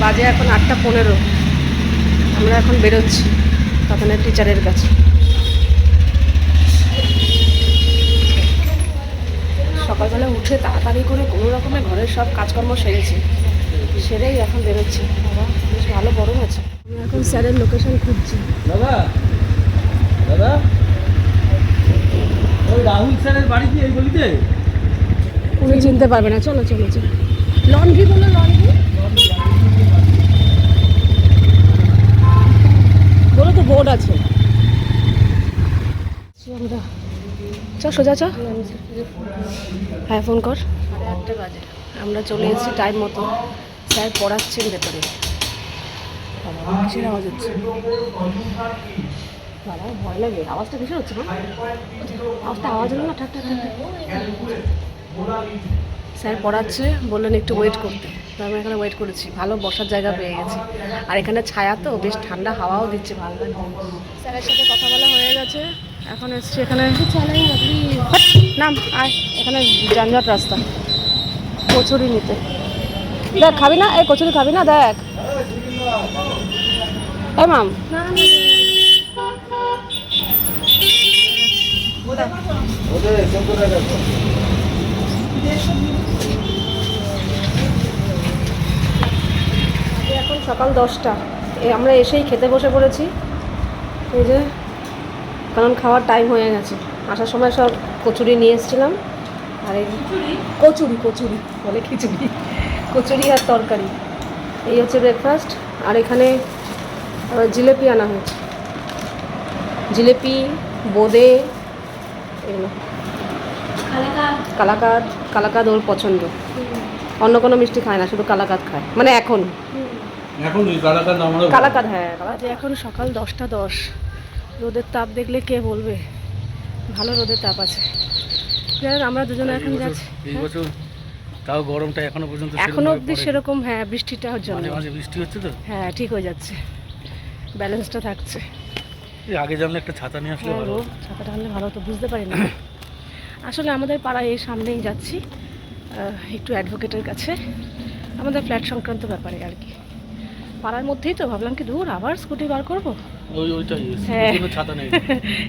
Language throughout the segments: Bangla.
বাজে এখন 8:15। আমরা এখন বেরোচ্ছি তাতানের টিচারের কাছে। সকালবেলা উঠে তাড়াতাড়ি করে কোনো রকমে ঘরের সব কাজকর্ম সেরেই এখন বেরোচ্ছি। বাবা বেশ ভালো গরম আছে। আমি এখন স্যারের লোকেশন খুঁজছি। দাদা দাদা ওই রাহুল স্যারের বাড়ি কি এই গলিতে? উনি চিনতে পারবে না। চলো চলো চলো। লন্ড্রি বলো, লন্ড্রি বলো তো, বোর্ড আছে। আমরা চ সোজা চ। হ্যাঁ ফোন কর। 8:30 বাজে আমরা চলে এসেছি টাইম মতো। স্যার পড়াচ্ছেন ভেতরে। কিসের আওয়াজ হচ্ছে? বাবা ভয় লাগে। আওয়াজটা কিসের হচ্ছে? না আওয়াজ হলো না। ঠাক ঠাক ঠাক। স্যার পড়াচ্ছে, বললেন একটু ওয়েট করতে। তো আমি এখানে ওয়েট করেছি। ভালো বসার জায়গা পেয়ে গেছি। আর এখানে ছায়া তো, বেশ ঠান্ডা হাওয়াও দিচ্ছে, ভালো লাগছে। স্যারের সাথে কথা বলা হয়ে গেছে। এখন এসছি এখানে। নাম আয়, এখানে যানজট রাস্তা। কচুরি নিতে। দেখ খাবি না? এই কচুরি খাবি না? দেখ এই মাম। এখন সকাল 10টা। আমরা এসেই খেতে বসে পড়েছি। এই যে, কারণ খাওয়ার টাইম হয়ে গেছে। আসার সময় সব কচুরি নিয়ে এসেছিলাম। আর এই কচুরি কচুরি বলে খিচুড়ি, কচুরি আর তরকারি। এই হচ্ছে ব্রেকফাস্ট। আর এখানে জিলেপি আনা হয়েছে। জিলেপি, বোঁদে, এগুলো কালাকাঁদ। কালাকাঁদ ওর পছন্দ। অন্য কোনো মিষ্টি খায় না, শুধু কালাকাঁদ খায়। মানে এখন কালাকাঁদ। হ্যাঁ এখন সকাল 10:10। রোদের তাপ দেখলে কে বলবে ভালো রোদের তাপ আছে। জানেন আমরা দুজনে এখন যাচ্ছি। এই বছর তাও গরমটা এখনো পর্যন্ত এখনো অবধি সেরকম। হ্যাঁ বৃষ্টিটা হচ্ছে, মাঝে মাঝে বৃষ্টি হচ্ছে তো। হ্যাঁ ঠিক হয়ে যাচ্ছে, ব্যালেন্সটা থাকছে। আগে জানলে একটা ছাতা নিয়ে আসলে ভালো। ছাতাটা আনলে ভালো হতো, বুঝতে পারি না। আসলে আমাদের পাড়ায় এই সামনেই যাচ্ছি একটু অ্যাডভোকেটের কাছে, আমাদের ফ্ল্যাট সংক্রান্ত ব্যাপারে আর কি। পাড়ার মধ্যেই তো, ভাবলাম কি দূর আবার স্কুটি বার করবো। হ্যাঁ ছাতা নেই,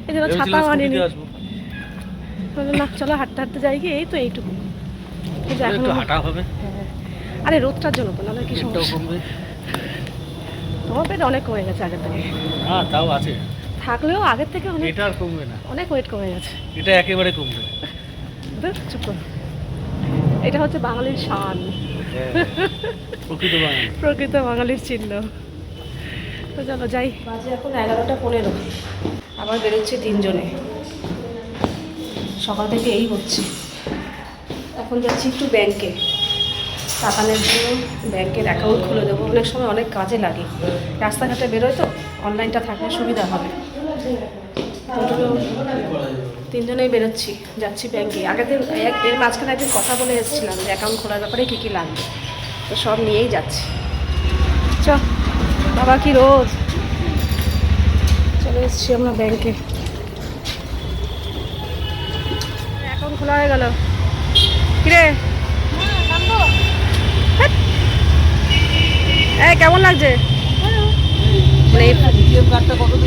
এই জন্য ছাতা আনিনি। না চলো হাঁটতে হাঁটতে যাই কি, এই তো এইটুকু। একটু হাঁটা হবে। হ্যাঁ আরে রোদটার জন্য তো, নাহলে কি সমস্যা। তোমার পেট অনেক কমে গেছে আগের থেকে। হ্যাঁ তাও আছে, থাকলেও আগের থেকে অনেক। এটা আর কমবে না, অনেক ওয়েট কমে গেছে। এটা একেবারে কমবে। চুপ করো। এটা হচ্ছে বাঙালির শান, প্রকৃত বাঙালি, প্রকৃত বাঙালির চিহ্ন। তো চলো যাই। বাজে এখন 11:15। আবার বেরোচ্ছি 3 জনে। সকাল থেকে এই হচ্ছে। এখন যাচ্ছি একটু ব্যাংকে, তাতানের জন্য ব্যাংকের অ্যাকাউন্ট খুলে দেবো। অনেক সময় অনেক কাজে লাগে, রাস্তাঘাটে বেরোয় তো, অনলাইনটা থাকলে সুবিধা হবে। 3 জনেই বেরোচ্ছি, যাচ্ছি ব্যাংকে। আগের দিন এর মাঝখানে একদিন কথা বলে এসেছিলাম যে অ্যাকাউন্ট খোলার ব্যাপারে কী কী লাগবে, তো সব নিয়েই যাচ্ছি। চ বাবা কি রোদ। চলে এসেছি আমরা ব্যাংকে। অ্যাকাউন্ট খোলা হয়ে গেল। কিরে হ্যাঁ কেমন লাগছে?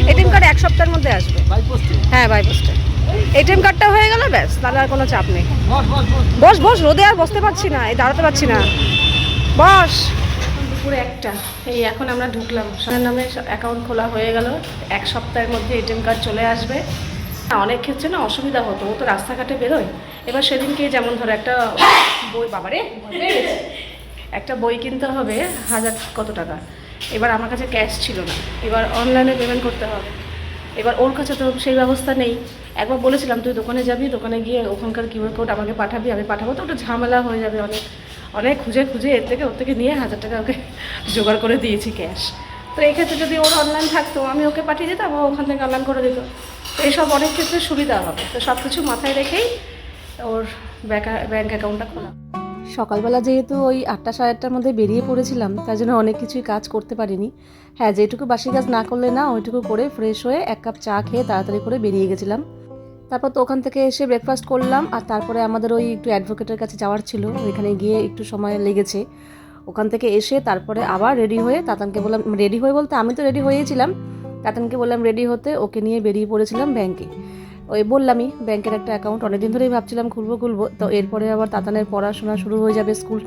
এটিএম কার্ড 1 সপ্তাহের মধ্যে আসবে। হ্যাঁ বাই পোস্টে। এটিএম কার্ডটা হয়ে গেল, ব্যাস, তাহলে আর কোনো চাপ নেই। বস বস, রোদে আর বসতে পারছি না, এই দাঁড়াতে পারছি না, বস। দুপুরে 1টা। এই এখন আমরা ঢুকলাম। সোনার নামে অ্যাকাউন্ট খোলা হয়ে গেল। 1 সপ্তাহের মধ্যে এটিএম কার্ড চলে আসবে। অনেক ক্ষেত্রে না অসুবিধা হতো, ও তো রাস্তাঘাটে বেরোয়। এবার সেদিনকে যেমন ধরো একটা বই, বাবারে একটা বই কিনতে হবে 1000 কত টাকা। এবার আমার কাছে ক্যাশ ছিল না, এবার অনলাইনে পেমেন্ট করতে হবে। এবার ওর কাছে তো সেই ব্যবস্থা নেই। একবার বলেছিলাম তুই দোকানে যাবি, দোকানে গিয়ে ওখানকার কিউআর কোড আমাকে পাঠাবি, আমি পাঠাবো। তো ওটা ঝামেলা হয়ে যাবে অনেক। অনেক খুঁজে খুঁজে ওর থেকে নিয়ে 1000 টাকা ওকে জোগাড় করে দিয়েছি ক্যাশ। তো এই ক্ষেত্রে যদি ওর অনলাইন থাকতো, আমি ওকে পাঠিয়ে দিতাম, ও ওখান থেকে অনলাইন করে দিত। তো এইসব অনেক ক্ষেত্রে সুবিধা হবে। তো সব কিছু মাথায় রেখেই ওর ব্যাঙ্ক অ্যাকাউন্টটা খোলা। সকালবেলা যেহেতু ওই 8টা সাড়ে 8টার মধ্যে বেরিয়ে পড়েছিলাম, তার জন্য অনেক কিছুই কাজ করতে পারিনি। হ্যাঁ যেটুকু বাসি কাজ না করলে না, ওইটুকু করে ফ্রেশ হয়ে 1 কাপ চা খেয়ে তাড়াতাড়ি করে বেরিয়ে গেছিলাম। তারপর তো ওখান থেকে এসে ব্রেকফাস্ট করলাম। আর তারপরে আমাদের ওই একটু অ্যাডভোকেটের কাছে যাওয়ার ছিল, ওইখানে গিয়ে একটু সময় লেগেছে। ওখান থেকে এসে তারপরে আবার রেডি হয়ে তাতানকে বললাম, রেডি হয়ে বলতে আমি তো রেডি হয়েছিলাম, তাতানকে বললাম রেডি হতে, ওকে নিয়ে বেরিয়ে পড়েছিলাম ব্যাংকে। ওই বললামই ব্যাংকের একটা অ্যাকাউন্ট অনেকদিন ধরেই ভাবছিলাম খুলবো, তো এরপরে আবার তাতানের পড়াশোনা শুরু হয়ে যাবে, স্কুল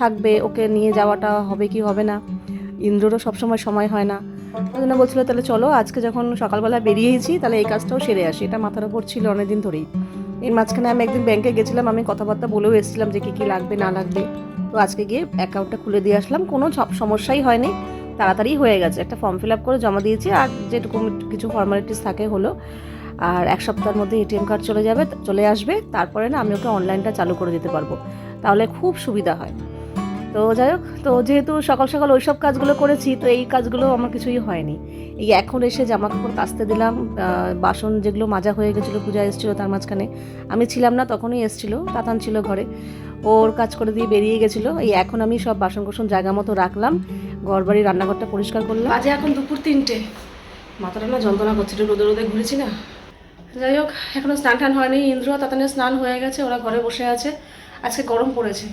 থাকবে, ওকে নিয়ে যাওয়াটা হবে কি হবে না, ইন্দ্ররও সবসময় সময় হয় না। ওই জন্য বলছিল তাহলে চলো আজকে যখন সকালবেলা বেরিয়েছি তাহলে এই কাজটাও সেরে আসি, এটা মাথার ওপর ছিল অনেকদিন ধরেই। এর মাঝখানে আমি একদিন ব্যাংকে গেছিলাম, আমি কথাবার্তা বলেও এসেছিলাম যে কী লাগবে না লাগবে। তো আজকে গিয়ে অ্যাকাউন্টটা খুলে দিয়ে আসলাম, কোনো সমস্যাই হয়নি, তাড়াতাড়ি হয়ে গেছে। একটা ফর্ম ফিল আপ করে জমা দিয়েছি, আর যেটুকু কিছু ফর্মালিটিস থাকে হলো। আর এক সপ্তাহের মধ্যে এটিএম কার্ড চলে আসবে, তারপরে না আমি ওকে অনলাইনটা চালু করে দিতে পারবো, তাহলে খুব সুবিধা হয়। তো যাই হোক, তো যেহেতু সকাল সকাল ওই সব কাজগুলো করেছি, তো এই কাজগুলো আমার কিছুই হয়নি। এই এখন এসে জামা কাপড় কাচতে দিলাম, বাসন যেগুলো মাজা হয়ে গেছিলো, পূজা এসেছিলো তার মাঝখানে, আমি ছিলাম না, তখনই এসেছিলো, তাতান ছিল ঘরে, ওর কাজ করে দিয়ে বেরিয়ে গেছিলো। এই এখন আমি সব বাসন কোসন জায়গা মতো রাখলাম, ঘরবাড়ি রান্নাঘরটা পরিষ্কার করলাম। আজ এখন দুপুর 3টে, মাথাটা না যন্ত্রণা করছিল, রোদে রোদে ঘুরেছি না। যাই হোক, এখনও স্নান টান হয়নি, ইন্দ্র তাতানের স্নান হয়ে গেছে, ওরা ঘরে বসে আছে। আজকে গরম পড়েছে।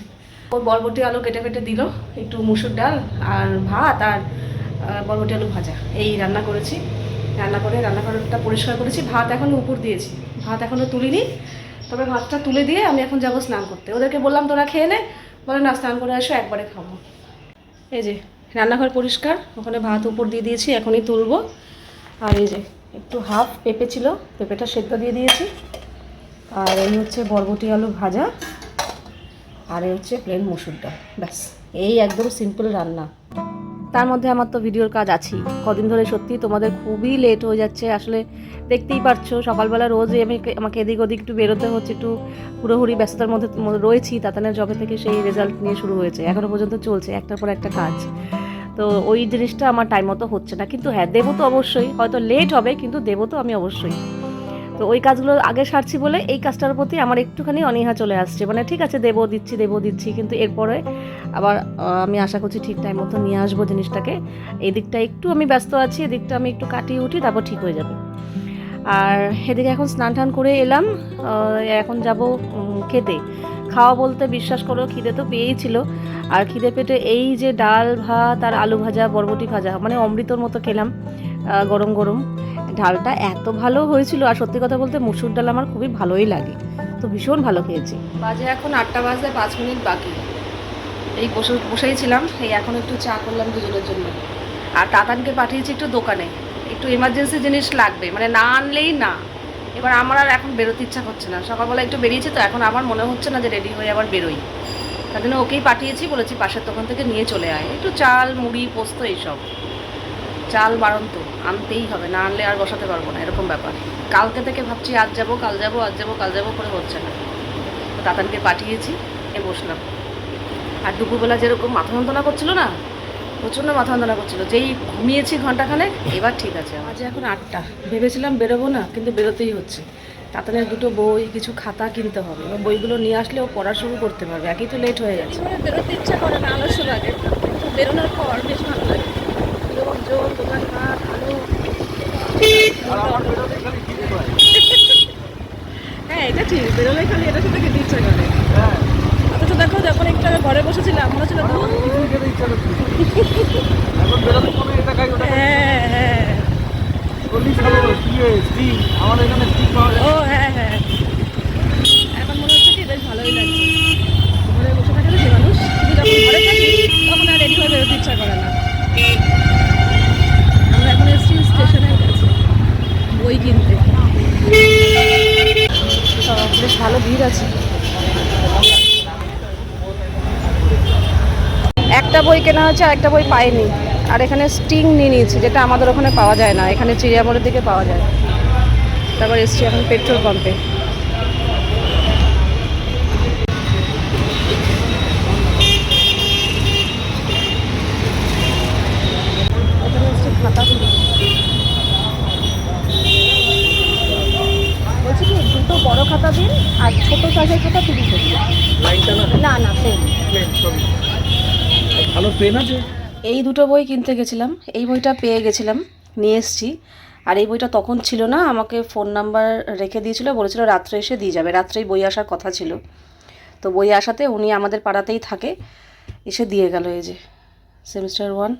ওই বরবটি আলু কেটে দিল, একটু মুসুর ডাল আর ভাত আর বরবটি আলু ভাজা, এই রান্না করেছি। রান্না করে রান্নাঘরটা পরিষ্কার করেছি, ভাত এখনও উপর দিয়েছি, ভাত এখনও তুলিনি, তবে ভাতটা তুলে দিয়ে আমি এখন যাব স্নান করতে। ওদেরকে বললাম তোরা খেয়ে নে, বলে না স্নান করে আসো একবারে খাবো। এই যে রান্নাঘর পরিষ্কার, ওখানে ভাত উপর দিয়ে দিয়েছি, এখনই তুলবো। আর এই যে একটু হাফ পেঁপে ছিল, পেঁপেটা সেদ্ধ দিয়ে দিয়েছি। আর এই হচ্ছে বরবটি আলু ভাজা, আর এই হচ্ছে প্লেন মুসুর ডাল, ব্যাস, এই একদম সিম্পল রান্না। তার মধ্যে আমার তো ভিডিওর কাজ আছেই, কদিন ধরে সত্যি তোমাদের খুবই লেট হয়ে যাচ্ছে, আসলে দেখতেই পারছো সকালবেলা রোজই আমাকে এদিক ওদিক একটু বেরোতে হচ্ছে, একটু পুরোপুরি ব্যস্ততার মধ্যে রয়েছি। তাতানের জবে থেকে সেই রেজাল্ট নিয়ে শুরু হয়েছে, এখনও পর্যন্ত চলছে একটার পর একটা কাজ, তো ওই জিনিসটা আমার টাইম মতো হচ্ছে না। কিন্তু হ্যাঁ, দেবো তো অবশ্যই, হয়তো লেট হবে কিন্তু দেবো তো আমি অবশ্যই। তো ওই কাজগুলো আগে সারছি বলে এই কাজটার প্রতি আমার একটুখানি অনীহা চলে আসছে, মানে ঠিক আছে দেবো দিচ্ছি, কিন্তু এরপরে আবার আমি আশা করছি ঠিক টাইম মতো নিয়ে আসবো জিনিসটাকে। এই দিকটা একটু আমি ব্যস্ত আছি, এদিকটা আমি একটু কাটিয়ে উঠি, তারপর ঠিক হয়ে যাবে। আর এদিকে এখন স্নান টান করে এলাম, এখন যাব খেতে। খাওয়া বলতে বিশ্বাস করো খিদে তো পেয়েই ছিল, আর খিদে পেটে এই যে ডাল ভাত আর আলু ভাজা বরবটি ভাজা, মানে অমৃতর মতো খেলাম গরম গরম। ডালটা এত ভালো হয়েছিল, আর সত্যি কথা বলতে মুসুর ডাল আমার খুবই ভালোই লাগে, তো ভীষণ ভালো খেয়েছি। বাজে এখন 8টা বাজতে 5 মিনিট বাকি, এই বসেই ছিলাম, এই এখন একটু চা করলাম দুজনের জন্য। আর তাতানকে পাঠিয়েছি একটু দোকানে, একটু এমার্জেন্সি জিনিস লাগবে, মানে না আনলেই না। এবার আমার আর এখন বেরোতে ইচ্ছা করছে না, সকালবেলা একটু বেরিয়েছি তো এখন আমার মনে হচ্ছে না যে রেডি হয়ে আবার বেরোই, তার জন্য ওকেই পাঠিয়েছি, বলেছি পাশের দোকান থেকে নিয়ে চলে আয়, একটু চাল মুড়ি পোস্ত এইসব। চাল বাড়ন্ত আনতেই হবে, না আনলে আর বসাতে পারবো না, এরকম ব্যাপার। কালকে থেকে ভাবছি আজ যাবো কাল যাবো করে হচ্ছে না, তো তাতানকে পাঠিয়েছি, বসলাম। আর দুপুরবেলা যেরকম মাথা যন্ত্রণা করছিল না, প্রচণ্ড মাথা যন্ত্রণা করছিল, যেই ঘুমিয়েছি ঘন্টাখানেক, এবার ঠিক আছে। আজ এখন 8টা, ভেবেছিলাম বেরোবো না, কিন্তু বেরোতেই হচ্ছে। তাতানের 2টো বই, কিছু খাতা কিনতে হবে, এবার বইগুলো নিয়ে আসলে ও পড়া শুরু করতে পারবে, একই তো লেট হয়ে গেছে। বেরোতে ইচ্ছা করে না, আলস্য লাগে, কিন্তু বেরোনোর পর বেশ ভালো লাগে। লোকজন, দোকানপাট, আলো, হ্যাঁ এটা ঠিক, বেরোলে খালি এটার সাথে খেতে ইচ্ছা করে। অথচ দেখো যখন একটু আগে ঘরে বসেছিলাম মনে হচ্ছিল হ্যাঁ হ্যাঁ ও হ্যাঁ হ্যাঁ, এখন মনে হচ্ছে কি বেশ ভালোই লাগছে। ঘরে বসে থাকে না যে মানুষ, কিন্তু যখন ঘরে থাকি তখন আর রেডি হয়ে বেরোতে ইচ্ছা করে না। আমরা এখন এসেছি স্টেশনের কাছে বই কিনতে, বেশ ভালো ভিড় আছে। একটা বই কেনা হচ্ছে আর একটা বই পাইনি, আর এখানে স্টিং নিয়ে নিয়েছি, যেটা আমাদের ওখানে পাওয়া যায় না, এখানে চিড়িয়ামোড়ের দিকে পাওয়া যায়। তারপর এসছি এখন পেট্রোল পাম্পে। এখানে এসছি খাতা বলছি কি 2টো বড় খাতা দিন আর ছোটো সাইজের খাতা 30 দিন। না না পেন, ভালো পেন আছে। এই 2টো বই কিনতে গেছিলাম, এই বইটা পেয়ে গেছিলাম, নিয়ে এসেছি। আর এই বইটা তখন ছিল না, আমাকে ফোন নাম্বার রেখে দিয়েছিল, বলেছিল রাত্রে এসে দিয়ে যাবে, রাত্রেই বই আসার কথা ছিল। তো বই আসাতে উনি আমাদের পাড়াতেই থাকে, এসে দিয়ে গেল এই যে সেমিস্টার 1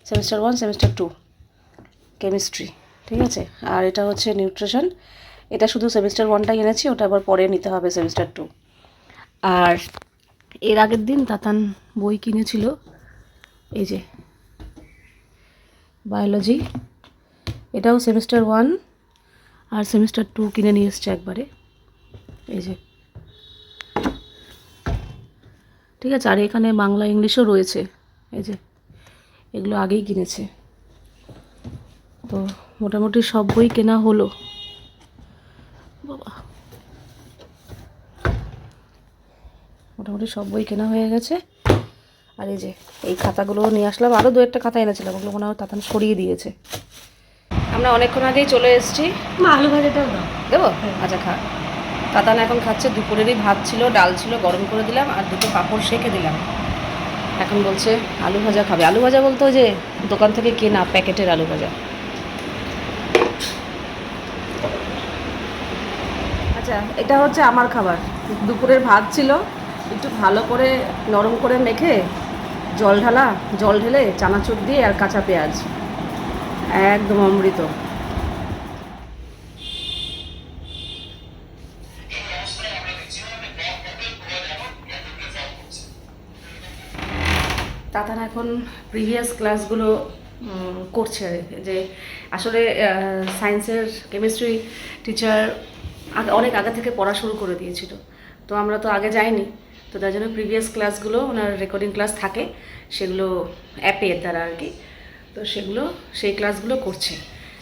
সেমিস্টার 2 কেমিস্ট্রি, ঠিক আছে। আর এটা হচ্ছে নিউট্রিশন, এটা শুধু সেমিস্টার 1টাই এনেছি, ওটা আবার পরে নিতে হবে সেমিস্টার 2। আর এর আগের দিন তাতান বই কিনেছিল, এই যে বায়োলজি, এটাও সেমিস্টার 1 আর সেমিস্টার 2 কিনে নিয়ে এসছে একবারে, এই যে, ঠিক আছে। আর এখানে বাংলা ইংলিশও রয়েছে, এই যে এগুলো আগেই কিনেছে। তো মোটামুটি সব বই কেনা হলো বাবা, মোটামুটি সব বই কেনা হয়ে গেছে। আর এই যে এই খাতাগুলো নিয়ে আসলাম, আরও 2-1টা খাতা এনেছিলাম, ওগুলো মনে হয় তাতান সরিয়ে দিয়েছে। আমরা অনেকক্ষণ আগেই চলে এসেছি। আলু ভাজাটাও দাও। দেবো? আচ্ছা খা। তাতান এখন খাচ্ছে, দুপুরেরই ভাত ছিল, ডাল ছিল, গরম করে দিলাম, আর 2টো পাঁপড় সেঁকে দিলাম। এখন বলছে আলু ভাজা খাবে। আলু ভাজা বলতে ওই যে দোকান থেকে কেনা প্যাকেটের আলু ভাজা। আচ্ছা, এটা হচ্ছে আমার খাবার। দুপুরের ভাত ছিল, একটু ভালো করে নরম করে মেখে জল ঢেলে চানাচুর দিয়ে আর কাঁচা পেঁয়াজ, একদম অমৃত। তাতান এখন প্রিভিয়াস ক্লাসগুলো করছে, যে আসলে সায়েন্সের কেমিস্ট্রি টিচার অনেক আগে থেকে পড়া শুরু করে দিয়েছিল, তো আমরা তো আগে যাইনি, তো তার জন্য প্রিভিয়াস ক্লাসগুলো ওনার রেকর্ডিং ক্লাস থাকে, সেগুলো অ্যাপের দ্বারা আর কি, তো সেই ক্লাসগুলো করছে।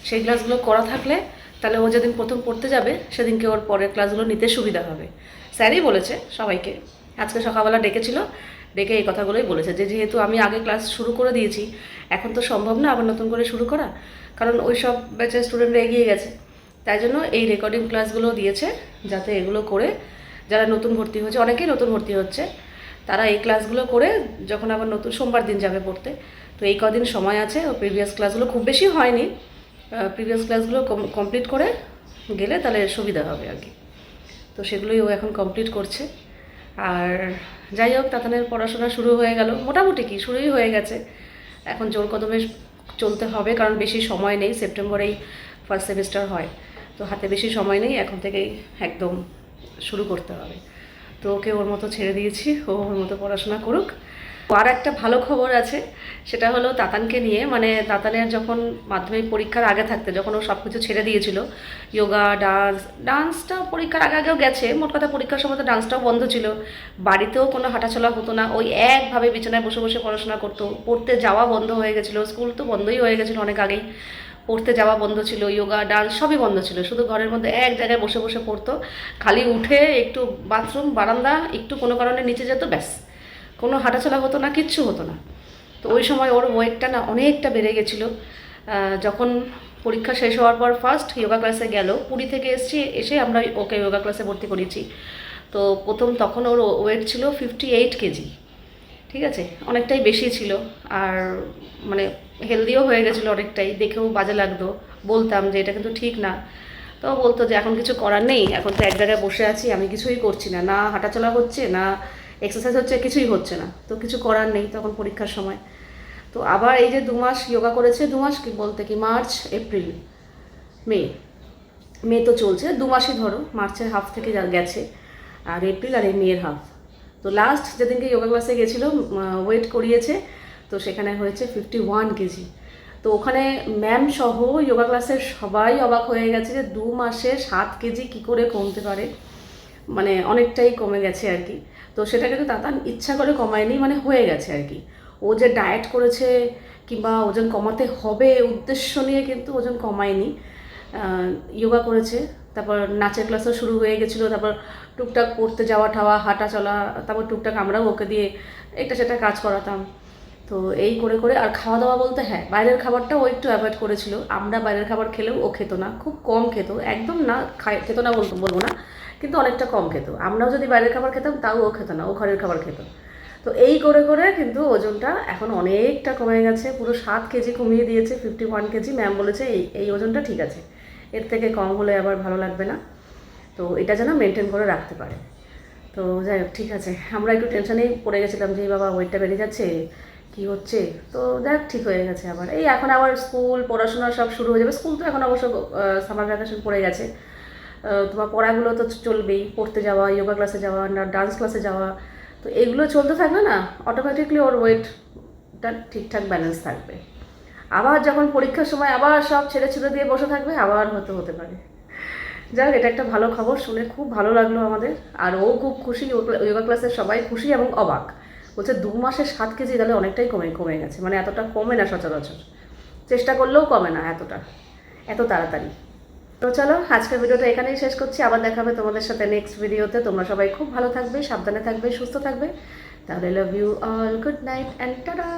সেই ক্লাসগুলো করা থাকলে তাহলে ও যেদিন প্রথম পড়তে যাবে সেদিনকে ওর পরের ক্লাসগুলো নিতে সুবিধা হবে। স্যারই বলেছে সবাইকে, আজকে সকালবেলা ডেকেছিল, ডেকে এই কথাগুলোই বলেছে যে যেহেতু আমি আগে ক্লাস শুরু করে দিয়েছি, এখন তো সম্ভব না আবার নতুন করে শুরু করা, কারণ ওই সব ব্যাচের স্টুডেন্টরা এগিয়ে গেছে, তাই জন্য এই রেকর্ডিং ক্লাসগুলো দিয়েছে, যাতে এগুলো করে যারা নতুন ভর্তি হচ্ছে, অনেকেই নতুন ভর্তি হচ্ছে, তারা এই ক্লাসগুলো করে যখন আবার নতুন সোমবার দিন যাবে পড়তে, তো এই কদিন সময় আছে, ও প্রিভিয়াস ক্লাসগুলো খুব বেশি হয়নি, প্রিভিয়াস ক্লাসগুলো কমপ্লিট করে গেলে তাহলে সুবিধা হবে আর কি। তো সেগুলোই ও এখন কমপ্লিট করছে। আর যাই হোক, তাতানের পড়াশোনা শুরু হয়ে গেল, মোটামুটি কি শুরুই হয়ে গেছে, এখন জোর কদমে চলতে হবে, কারণ বেশি সময় নেই, সেপ্টেম্বরেই ফার্স্ট সেমিস্টার হয়, তো হাতে বেশি সময় নেই, এখন থেকেই একদম শুরু করতে হবে। তো ওকে ওর মতো ছেড়ে দিয়েছি, ও ওর মতো পড়াশোনা করুক। আর একটা ভালো খবর আছে, সেটা হলো তাতানকে নিয়ে, মানে তাতানের যখন মাধ্যমিক পরীক্ষার আগে থাকতে, যখন ও সব কিছু ছেড়ে দিয়েছিল, যোগা, ডান্সটা পরীক্ষার আগেও গেছে, মোট কথা পরীক্ষার সময় তো ডান্সটাও বন্ধ ছিল, বাড়িতেও কোনো হাঁটাচলা হতো না, ওই একভাবে বিছানায় বসে বসে পড়াশোনা করতো, পড়তে যাওয়া বন্ধ হয়ে গেছিলো, স্কুল তো বন্ধই হয়ে গেছিলো অনেক আগেই, পড়তে যাওয়া বন্ধ ছিল, যোগা ডান্স সবই বন্ধ ছিল, শুধু ঘরের মধ্যে এক জায়গায় বসে বসে পড়তো, খালি উঠে একটু বাথরুম বারান্দা একটু কোনো কারণে নিচে যেত, ব্যাস, কোনো হাঁটাচলা হতো না, কিচ্ছু হতো না। তো ওই সময় ওর ওয়েটটা না অনেকটা বেড়ে গেছিলো। যখন পরীক্ষা শেষ হওয়ার পর ফার্স্ট যোগা ক্লাসে গেল, পুরী থেকে এসে আমরা ওকে যোগা ক্লাসে ভর্তি করেছি, তো তখন ওর ওয়েট ছিল 58 কেজি, ঠিক আছে, অনেকটাই বেশি ছিল, আর মানে হেলদিও হয়ে গেছিলো অনেকটাই, দেখেও বাজে লাগতো, বলতাম যে এটা কিন্তু ঠিক না, তো বলতো যে এখন কিছু করার নেই, এখন তো এক জায়গায় বসে আছি, আমি কিছুই করছি না, না হাঁটাচলা হচ্ছে, না এক্সারসাইজ হচ্ছে, কিছুই হচ্ছে না, তো কিছু করার নেই তখন পরীক্ষার সময়। তো আবার এই যে 2 মাস যোগা করেছে, 2 মাস কি বলতে কি, মার্চ এপ্রিল মে তো চলছে, 2 মাসই ধরো, মার্চের হাফ থেকে গেছে, আর এপ্রিল আর এই মেয়ের হাফ। তো লাস্ট যেদিনকে যোগা ক্লাসে গেছিলো, ওয়েট করিয়েছে, তো সেখানে হয়েছে 51 কেজি। তো ওখানে ম্যাম সহ যোগা ক্লাসের সবাই অবাক হয়ে গেছে যে 2 মাসে 7 কেজি কী করে কমতে পারে, মানে অনেকটাই কমে গেছে আর কি। তো সেটা কিন্তু তাতান ইচ্ছা করে কমায়নি, মানে হয়ে গেছে আর কি, ও যে ডায়েট করেছে কিংবা ওজন কমাতে হবে উদ্দেশ্য নিয়ে কিন্তু ওজন কমায়নি, যোগা করেছে, তারপর নাচের ক্লাসও শুরু হয়ে গেছিলো, তারপর টুকটাক পড়তে যাওয়া ঠাওয়া হাঁটা চলা, তারপর টুকটাক আমরাও ওকে দিয়ে এটা সেটা কাজ করাতাম। তো এই করে করে, আর খাওয়া দাওয়া বলতে হ্যাঁ, বাইরের খাবারটা ও একটু অ্যাভয়েড করেছিল, আমরা বাইরের খাবার খেলেও ও খেত না, খুব কম খেত, একদম না খেত না বলবো না, কিন্তু অনেকটা কম খেত, আমরাও যদি বাইরের খাবার খেতাম তাও ও খেত না, ও ঘরের খাবার খেত। তো এই করে করে কিন্তু ওজনটা এখন অনেকটা কমে গেছে, পুরো 7 কেজি কমিয়ে দিয়েছে, 51 কেজি। ম্যাম বলেছে এই ওজনটা ঠিক আছে, এর থেকে কম হলে আবার ভালো লাগবে না, তো এটা যেন মেনটেন করে রাখতে পারে। তো যাই হোক ঠিক আছে, আমরা একটু টেনশনেই পড়ে গেছিলাম যে এই বাবা ওয়েটটা বেড়ে যাচ্ছে, কি হচ্ছে। তো যাই হোক ঠিক হয়ে গেছে। আবার এই এখন আবার স্কুল পড়াশোনা সব শুরু হয়ে যাবে। স্কুল তো এখন অবশ্য সামার ভ্যাকেশন পড়ে গেছে। তোমার পড়াগুলো তো চলবেই, পড়তে যাওয়া, যোগা ক্লাসে যাওয়া, না ডান্স ক্লাসে যাওয়া, তো এগুলো চলতে থাকলে না অটোমেটিকলি ওর ওয়েটটা ঠিকঠাক ব্যালেন্স থাকবে। আবার যখন পরীক্ষার সময় আবার সব ছেড়ে ছুড়ে দিয়ে বসে থাকবে, আবার হতে পারে। যাক, এটা একটা ভালো খবর, শুনে খুব ভালো লাগলো আমাদের। আর ও খুব খুশি, যোগা ক্লাসের সবাই খুশি এবং অবাক। বলছে 2 মাসে 7 কেজি, তাহলে অনেকটাই কমে গেছে। মানে এতটা কমে না সচরাচর, চেষ্টা করলেও কমে না এত তাড়াতাড়ি। তো চলো, আজকের ভিডিওটা এখানেই শেষ করছি। আবার দেখা হবে তোমাদের সাথে নেক্সট ভিডিওতে। তোমরা সবাই খুব ভালো থাকবে, সাবধানে থাকবে, সুস্থ থাকবে। তাহলে love you all, good night and tata.